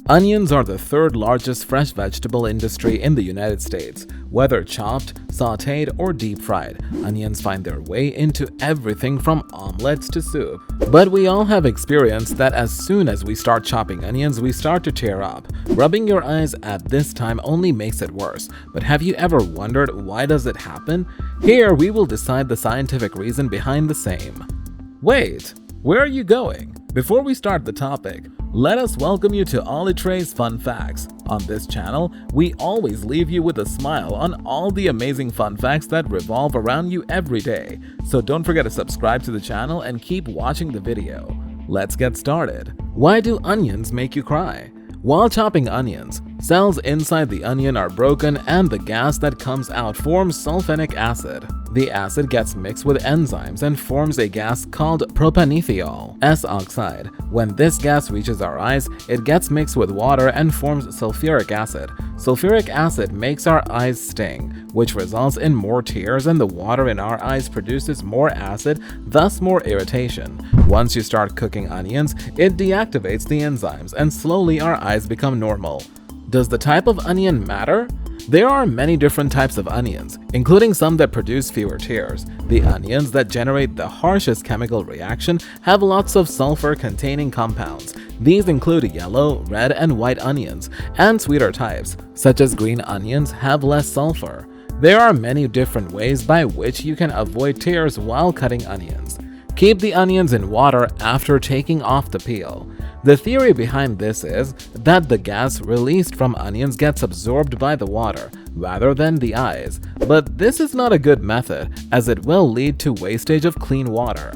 Onions are the third largest fresh vegetable industry in the United States. Whether chopped, sautéed, or deep-fried, onions find their way into everything from omelets to soup. But we all have experienced that as soon as we start chopping onions, we start to tear up. Rubbing your eyes at this time only makes it worse. But have you ever wondered why does it happen? Here we will decide the scientific reason behind the same. Wait, where are you going? Before we start the topic, let us welcome you to OliTrey's Fun Facts. On this channel, we always leave you with a smile on all the amazing fun facts that revolve around you every day. So don't forget to subscribe to the channel and keep watching the video. Let's get started. Why do onions make you cry? While chopping onions, cells inside the onion are broken and the gas that comes out forms sulfuric acid. The acid gets mixed with enzymes and forms a gas called propanethiol S-oxide. When this gas reaches our eyes, it gets mixed with water and forms sulfuric acid. Sulfuric acid makes our eyes sting, which results in more tears, and the water in our eyes produces more acid, thus more irritation. Once you start cooking onions, it deactivates the enzymes and slowly our eyes become normal. Does the type of onion matter? There are many different types of onions, including some that produce fewer tears. The onions that generate the harshest chemical reaction have lots of sulfur-containing compounds. These include yellow, red, and white onions, and sweeter types, such as green onions, have less sulfur. There are many different ways by which you can avoid tears while cutting onions. Keep the onions in water after taking off the peel. The theory behind this is that the gas released from onions gets absorbed by the water rather than the eyes, but this is not a good method as it will lead to wastage of clean water.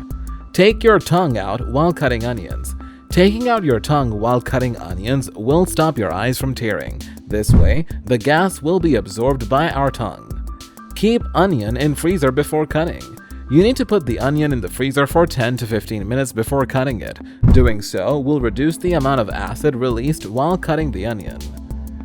Take your tongue out while cutting onions. Taking out your tongue while cutting onions will stop your eyes from tearing. This way, the gas will be absorbed by our tongue. Keep onion in freezer before cutting. You need to put the onion in the freezer for 10 to 15 minutes before cutting it. Doing so will reduce the amount of acid released while cutting the onion.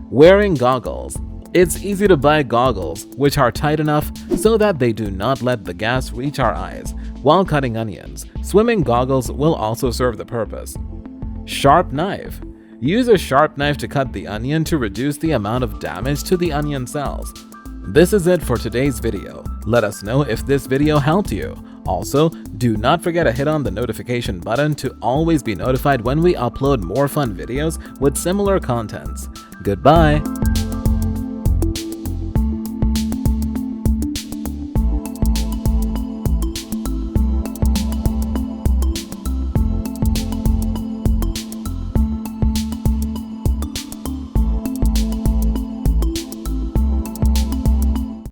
Wearing goggles. It's easy to buy goggles which are tight enough so that they do not let the gas reach our eyes while cutting onions. Swimming goggles will also serve the purpose. Sharp knife. Use a sharp knife to cut the onion to reduce the amount of damage to the onion cells. This is it for today's video. Let us know if this video helped you. Also, do not forget to hit on the notification button to always be notified when we upload more fun videos with similar contents. Goodbye!